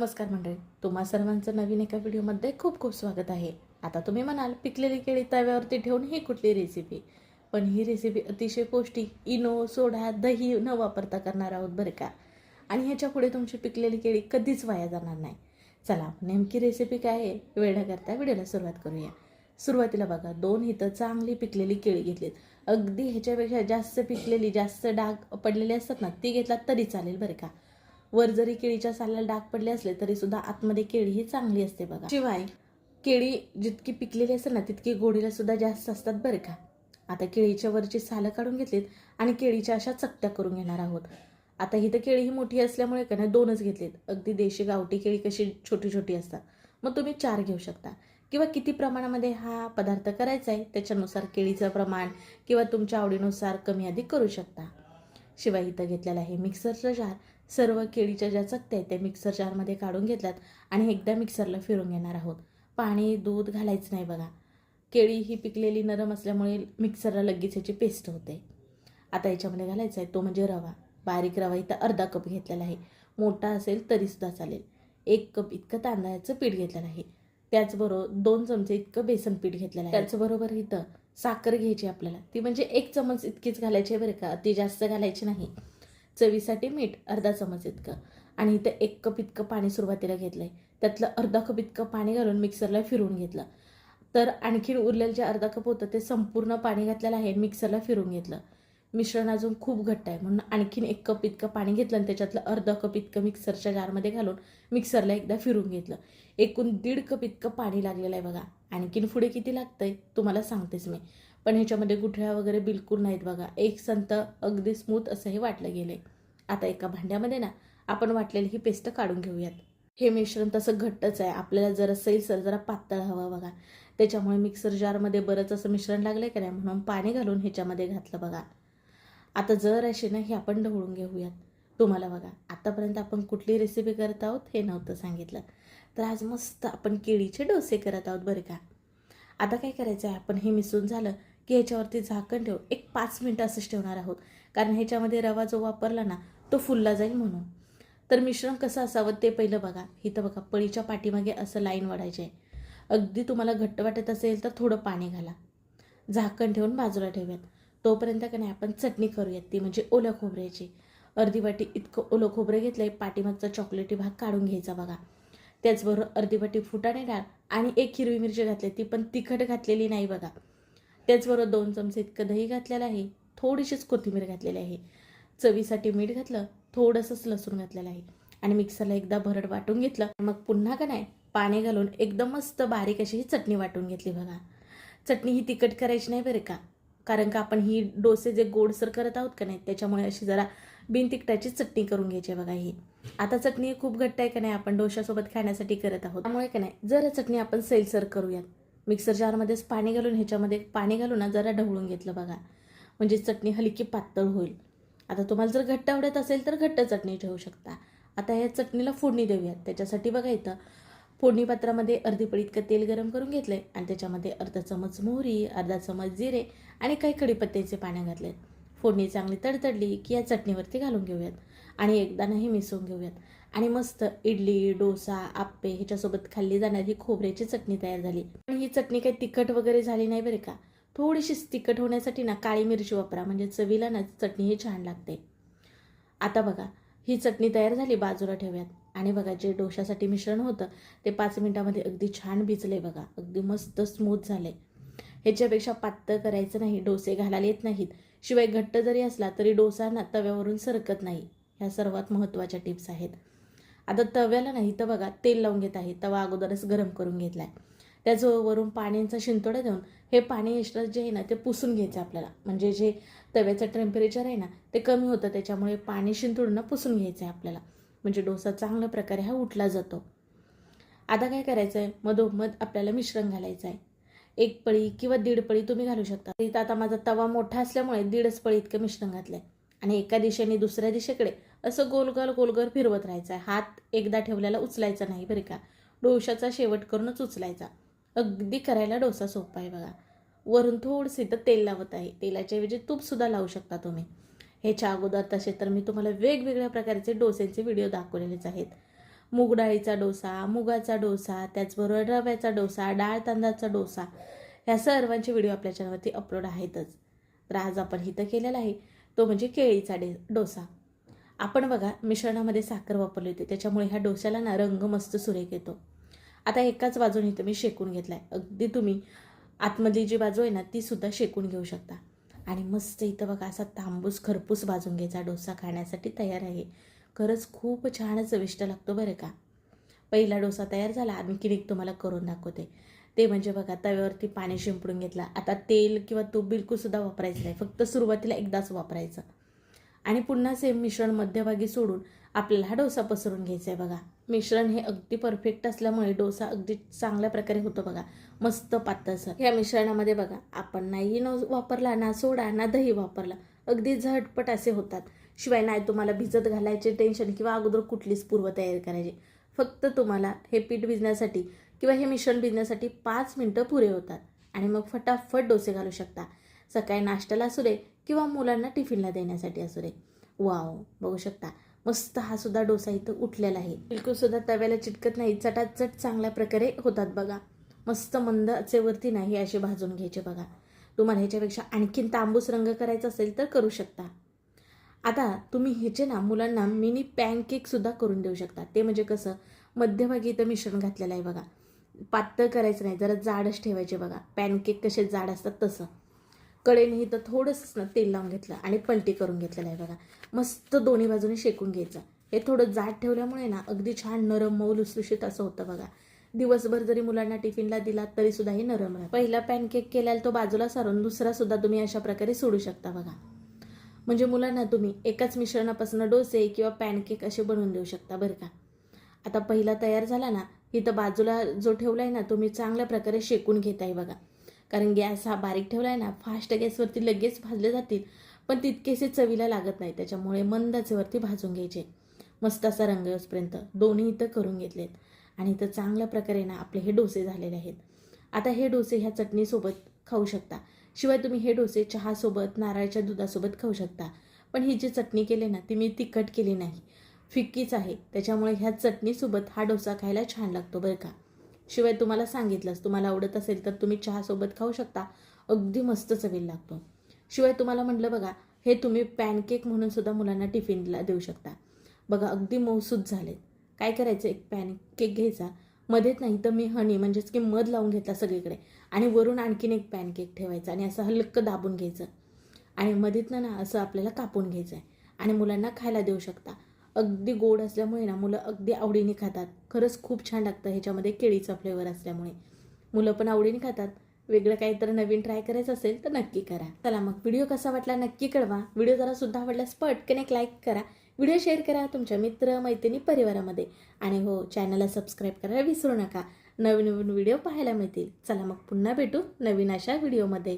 नमस्कार मंडळी, तुम्हा सर्वांचं नवीन एका व्हिडिओमध्ये खूप खूप स्वागत आहे. आता तुम्ही म्हणाल पिकलेली केळी तव्यावरती ठेवून ही कुठली रेसिपी. पण ही रेसिपी अतिशय पौष्टिक, इनो, सोडा, दही न वापरता करणार आहोत बरं का. आणि ह्याच्या पुढे तुमची पिकलेली केळी कधीच वाया जाणार नाही. चला नेमकी रेसिपी काय आहे वेळ न करता व्हिडिओला सुरुवात करूया. सुरुवातीला बघा 2 इथं चांगली पिकलेली केळी घेतलीत. अगदी ह्याच्यापेक्षा जास्त पिकलेली, जास्त डाग पडलेले असतात ना, ती घेतलात तरी चालेल बरं का. वर जरी केळीच्या सालाला डाग पडले असले तरी सुद्धा आतमध्ये केळी ही चांगली असते बघा. शिवाय केळी जितकी पिकलेली असते ना तितकी गोडीला सुद्धा जास्त असतात बरं का. आता केळीच्या वरची सालं काढून घेतलीत आणि केळीच्या अशा चकत्या करून घेणार आहोत. आता ही तर केळी ही मोठी असल्यामुळे का नाही 2च घेतलीत. अगदी देशी गावठी केळी कशी छोटी छोटी असतात, मग तुम्ही 4 घेऊ शकता. किंवा किती प्रमाणामध्ये हा पदार्थ करायचा आहे त्याच्यानुसार केळीचं प्रमाण किंवा तुमच्या आवडीनुसार कमी अधिक करू शकता. शिवाय इथं घेतलेला आहे मिक्सरचा जार. सर्व केळीच्या ज्या चकत्या आहेत त्या मिक्सर जारमध्ये काढून घेतल्यात आणि एकदा मिक्सरला फिरून घेणार आहोत. पाणी दूध घालायचं नाही बघा. केळी ही पिकलेली नरम असल्यामुळे मिक्सरला लगेच ह्याची पेस्ट होते. आता याच्यामध्ये घालायचा आहे तो म्हणजे रवा. बारीक रवा इथं अर्धा कप घेतलेला आहे. मोठा असेल तरीसुद्धा चालेल. 1 कप इतकं तांदळाचं पीठ घेतलेलं आहे. त्याचबरोबर 2 चमचे इतकं बेसन पीठ घेतलेलं आहे. त्याचबरोबर इथं साखर घ्यायची आपल्याला. ती म्हणजे 1 चमच इतकीच घालायची आहे बरं का, ती जास्त घालायची नाही. चवीसाठी मीठ अर्धा चमच इतकं आणि इथं 1 कप इतकं पाणी सुरुवातीला घेतलं आहे. त्यातलं अर्धा कप इतकं पाणी घालून मिक्सरला फिरवून घेतलं. तर आणखीन उरलेलं जे अर्धा कप होतं ते संपूर्ण पाणी घातलेलं आहे, मिक्सरला फिरवून घेतलं. मिश्रण अजून खूप घट्ट आहे म्हणून आणखीन 1 कप इतकं पाणी घेतलं आणि त्याच्यातलं अर्धा कप इतकं मिक्सरच्या जारमध्ये घालून मिक्सरला एकदा फिरवून घेतलं. एकूण 1.5 कप इतकं पाणी लागलेलं आहे बघा. आणखीन पुढे किती लागतंय तुम्हाला सांगतेच मी. पण ह्याच्यामध्ये गुठळ्या वगैरे बिलकुल नाहीत बघा. एक संत अगदी स्मूथ असं हे वाटलं गेलंय. आता एका भांड्यामध्ये ना आपण वाटलेली ही पेस्ट काढून घेऊयात. हे मिश्रण तसं घट्टच आहे, आपल्याला जरा सैलसर जरा पातळ हवं बघा. त्याच्यामुळे मिक्सर जारमध्ये बरंच असं मिश्रण लागलंय का नाही म्हणून पाणी घालून ह्याच्यामध्ये घातलं बघा. आता जर अशी ना हे आपण ढवळून घेऊयात. तुम्हाला बघा आतापर्यंत आपण कुठली रेसिपी करत आहोत हे नव्हतं सांगितलं, तर आज मस्त आपण केळीचे डोसे करत आहोत बरं का. आता काय करायचं आहे, आपण हे मिसळून झालं की ह्याच्यावरती झाकण ठेवून 1-5 मिनटं असंच ठेवणार आहोत. कारण ह्याच्यामध्ये रवा जो वापरला ना तो फुलला जाईल म्हणून. तर मिश्रण कसं असावं ते पहिलं बघा. इथं बघा पळीच्या पाठीमागे असं लाईन वाढायची आहे. अगदी तुम्हाला घट्ट वाटत असेल तर थोडं पाणी घाला. झाकण ठेवून बाजूला ठेवूयात. तोपर्यंत का नाही आपण चटणी करूयात, ती म्हणजे ओल्या खोबऱ्याची. अर्धी वाटी इतकं ओलं खोबरं घेतलं आहे. पाठीमागचा चॉकलेटी भाग काढून घ्यायचा बघा. त्याचबरोबर अर्धी वाटी फुटाणे डाळ आणि 1 हिरवी मिरची घातली, ती पण तिखट घातलेली नाही बघा. त्याचबरोबर 2 चमचे इतकं दही घातलेलं आहे. थोडीशीच कोथिंबीर घातलेली आहे. चवीसाठी मीठ घातलं. थोडंसंच लसूण घातलेलं आहे आणि मिक्सरला एकदा भरड वाटून घेतलं. मग पुन्हा का नाही पाणी घालून एकदम मस्त बारीक अशी ही चटणी वाटून घेतली बघा. चटणी ही तिखट करायची नाही बरं का, कारण का आपण ही डोसे जे गोडसर करत आहोत का नाही त्याच्यामुळे अशी जरा बिनतिखटाची चटणी करून घ्यायची बघा. ही आता चटणी खूप घट्ट आहे का नाही, आपण डोशासोबत खाण्यासाठी करत आहोत, त्यामुळे का नाही जरा चटणी आपण सैलसर करूयात. मिक्सर जारमध्येच पाणी घालून ह्याच्यामध्ये पाणी घालून ना जरा ढवळून घेतलं बघा, म्हणजे चटणी हलकी पातळ होईल. आता तुम्हाला जर घट्ट आवडत असेल तर घट्ट चटणी ठेवू शकता. आता या चटणीला फोडणी देऊयात. त्याच्यासाठी बघा इथं फोडणी पात्रामध्ये अर्धी पळी इतकं तेल गरम करून घेतलं आहे आणि त्याच्यामध्ये अर्धा चमच मोहरी, अर्धा चमच जिरे आणि काही कढीपत्त्याचे पानं घातलेत. फोडणी चांगली तडतडली की या चटणीवरती घालून घेऊयात आणि एकदा नाही मिसळून घेऊयात. आणि मस्त इडली, डोसा, आप्पे ह्याच्यासोबत खाल्ली जाणारी खोबऱ्याची चटणी तयार झाली. पण ही चटणी काही तिखट वगैरे झाली नाही बरं का. थोडीशीच तिखट होण्यासाठी ना काळी मिरची वापरा, म्हणजे चवीला ना चटणी ही छान लागते. आता बघा ही चटणी तयार झाली, बाजूला ठेवूयात. आणि बघा जे डोशासाठी मिश्रण होतं ते 5 मिनिटामध्ये अगदी छान भिजले बघा. अगदी मस्त स्मूथ झाले. ह्याच्यापेक्षा पातळ करायचं नाही, डोसे घालायला येत नाहीत. शिवाय घट्ट जरी असला तरी डोसा ना तव्यावरून सरकत नाही. ह्या सर्वात महत्त्वाच्या टिप्स आहेत. आता तव्याला नाही तर बघा तेल लावून घेत आहे. तवा अगोदरच गरम करून घेतला आहे. त्याचवरून पाण्याचा शिंतोडा देऊन हे पाणी एक्स्ट्रा जे आहे ना ते पुसून घ्यायचं आपल्याला, म्हणजे जे तव्याचं टेम्परेचर आहे ना ते कमी होतं, त्याच्यामुळे पाणी शिंतोडून पुसून घ्यायचं आहे आपल्याला, म्हणजे डोसा चांगल्या प्रकारे हा उठला जातो. आता काय करायचं आहे, मधोमध आपल्याला मिश्रण घालायचं आहे. 1 पळी किंवा 1.5 पळी तुम्ही घालू शकता. इथं आता माझा तवा मोठा असल्यामुळे 1.5 पळी इतकं मिश्रण घातलं आहे आणि एका दिशेने दुसऱ्या दिशेकडे असं गोलगोल गोलगोल फिरवत राहायचं आहे. हात एकदा ठेवल्याला उचलायचा नाही बरं का, डोशाचा शेवट करूनच उचलायचा. अगदी करायला डोसा सोपा आहे बघा. वरून थोडंसं इथं तेल लावत आहे. तेलाच्या ऐवजी तूपसुद्धा लावू शकता तुम्ही. ह्याच्या अगोदर तसे तर मी तुम्हाला वेगवेगळ्या प्रकारचे डोसेचे व्हिडिओ दाखवलेलेच आहेत. मूग डाळीचा डोसा, मुगाचा डोसा, त्याचबरोबर रव्याचा डोसा, डाळ तांदळाचा डोसा, ह्या सर्वांचे व्हिडिओ आपल्या चॅनलवरती अपलोड आहेतच. तर आज आपण इथं केलेला आहे तो म्हणजे केळीचा डोसा. आपण बघा मिश्रणामध्ये साखर वापरली होती, त्याच्यामुळे ह्या डोस्याला ना रंग मस्त सुरेख येतो. आता एकाच बाजूने इथं मी शेकून घेतला आहे. अगदी तुम्ही आतमधली जी बाजू आहे ना ती सुद्धा शेकून घेऊ शकता. आणि मस्त इथं बघा असा तांबूस खरपूस भाजून घ्यायचा डोसा खाण्यासाठी तयार आहे. खरंच खूप छान चविष्ट लागतो बरं का. पहिला डोसा तयार झाला. आणखीन एक तुम्हाला करून दाखवते. ते म्हणजे बघा तव्यावरती पाणी शिंपडून घेतलं. आता तेल किंवा तूप बिलकुलसुद्धा वापरायचं नाही, फक्त सुरुवातीला एकदाच वापरायचं. आणि पुन्हा सेम मिश्रण मध्यभागी सोडून आपल्याला हा डोसा पसरून घ्यायचा आहे बघा. मिश्रण हे अगदी परफेक्ट असल्यामुळे डोसा अगदी चांगल्या प्रकारे होतो बघा, मस्त पातळसर. या मिश्रणामध्ये बघा आपण नाही इनो वापरला, ना सोडा, ना दही वापरला, अगदी झटपट असे होतात. शिवाय नाही तुम्हाला भिजत घालायचे टेन्शन किंवा अगोदर कुठलीच पूर्वतयारी करायची. फक्त तुम्हाला हे पीठ भिजण्यासाठी किंवा हे मिश्रण भिजण्यासाठी 5 मिनटं पुरे होतात. आणि मग फटाफट डोसे घालू शकता. सकाळी नाश्त्याला असू दे किंवा मुलांना टिफिनला देण्यासाठी असू दे. वाव, बघू शकता मस्त हा सुद्धा डोसा इथं उठलेला आहे. बिलकुल सुद्धा तव्याला चिटकत नाही, चटाचट चांगल्या प्रकारे होतात बघा. मस्त मंद आचेवरती नाही असे भाजून घ्यायचे बघा. तुम्हाला ह्याच्यापेक्षा आणखीन तांबूस रंग करायचा असेल तर करू शकता. आता तुम्ही ह्याचे ना मुलांना मिनी पॅनकेक सुद्धा करून देऊ शकता. ते म्हणजे कसं, मध्यभागी इथं मिश्रण घातलेलं आहे बघा. पातळ करायचं नाही, जरा जाडच ठेवायचे बघा. पॅनकेक कसे जाड असतात तसं. कडेने इथं थोडंसं तेल लावून घेतलं आणि पलटी करून घेतलेलं आहे बघा. मस्त दोन्ही बाजूने शेकून घ्यायचं. हे थोडं जाड ठेवल्यामुळे ना अगदी छान नरम मऊ लुसलुशीत असं होतं बघा. दिवसभर जरी मुलांना टिफिनला दिला तरी सुद्धा हे नरम राहतं. पहिला पॅनकेक केल्याला तो बाजूला सारून दुसरा सुद्धा तुम्ही अशा प्रकारे सोडू शकता बघा. म्हणजे मुलांना तुम्ही एकाच मिश्रणापासून डोसे किंवा पॅनकेक असे बनवून देऊ शकता बरं का. आता पहिला तयार झाला ना, इथं बाजूला जो ठेवला आहे ना तुम्ही चांगल्या प्रकारे शेकून घेत आहे बघा. कारण गॅस हा बारीक ठेवला आहे ना, फास्ट गॅसवरती लगेच भाजले जातील, पण तितकेसे चवीला लागत नाही. त्याच्यामुळे मंद आचेवरती भाजून घ्यायचे. मस्त असा रंग येऊपर्यंत दोन्ही इथं करून घेतलेत. आणि इथं चांगल्या प्रकारे ना आपले हे डोसे झालेले आहेत. आता हे डोसे ह्या चटणीसोबत खाऊ शकता. शिवाय तुम्ही हे डोसे चहासोबत, नारळाच्या दुधासोबत खाऊ शकता. पण ही जी चटणी केली ना ती मी तिखट केली नाही, फिक्कीच आहे. त्याच्यामुळे ह्या चटणीसोबत हा डोसा खायला छान लागतो बरं का. शिवाय तुम्हाला सांगितलंच, तुम्हाला आवडत असेल तर तुम्ही चहासोबत खाऊ शकता, अगदी मस्त चवीला लागतो. शिवाय तुम्हाला म्हटलं बघा, हे तुम्ही पॅनकेक म्हणून सुद्धा मुलांना टिफिनला देऊ शकता बघा. अगदी मऊसूद झाले. काय करायचं, एक पॅनकेक घ्यायचा, मध्येच नाही तर मी हनी म्हणजेच की मध लावून घेतला सगळीकडे, आणि वरून आणखीन एक पॅनकेक ठेवायचा आणि असं हलकं दाबून घ्यायचं आणि मध्येतनं ना असं आपल्याला कापून घ्यायचं आहे आणि मुलांना खायला देऊ शकता. अगदी गोड असल्यामुळे ना मुलं अगदी आवडीने खातात. खरंच खूप छान लागतं. ह्याच्यामध्ये केळीचा फ्लेवर असल्यामुळे मुलं पण आवडीने खातात. वेगळं काहीतरी नवीन ट्राय करायचं असेल तर नक्की करा. चला मग व्हिडिओ कसा वाटला नक्की कळवा. व्हिडिओ जरा सुद्धा आवडल्यास पटकन एक लाईक करा. व्हिडिओ शेअर करा तुमच्या मित्र मैत्रिणी परिवारामध्ये. आणि हो, चॅनलला सबस्क्राईब करायला विसरू नका. नवीन नवीन व्हिडिओ पाहायला मिळतील. चला मग पुन्हा भेटू नवीन अशा व्हिडिओमध्ये.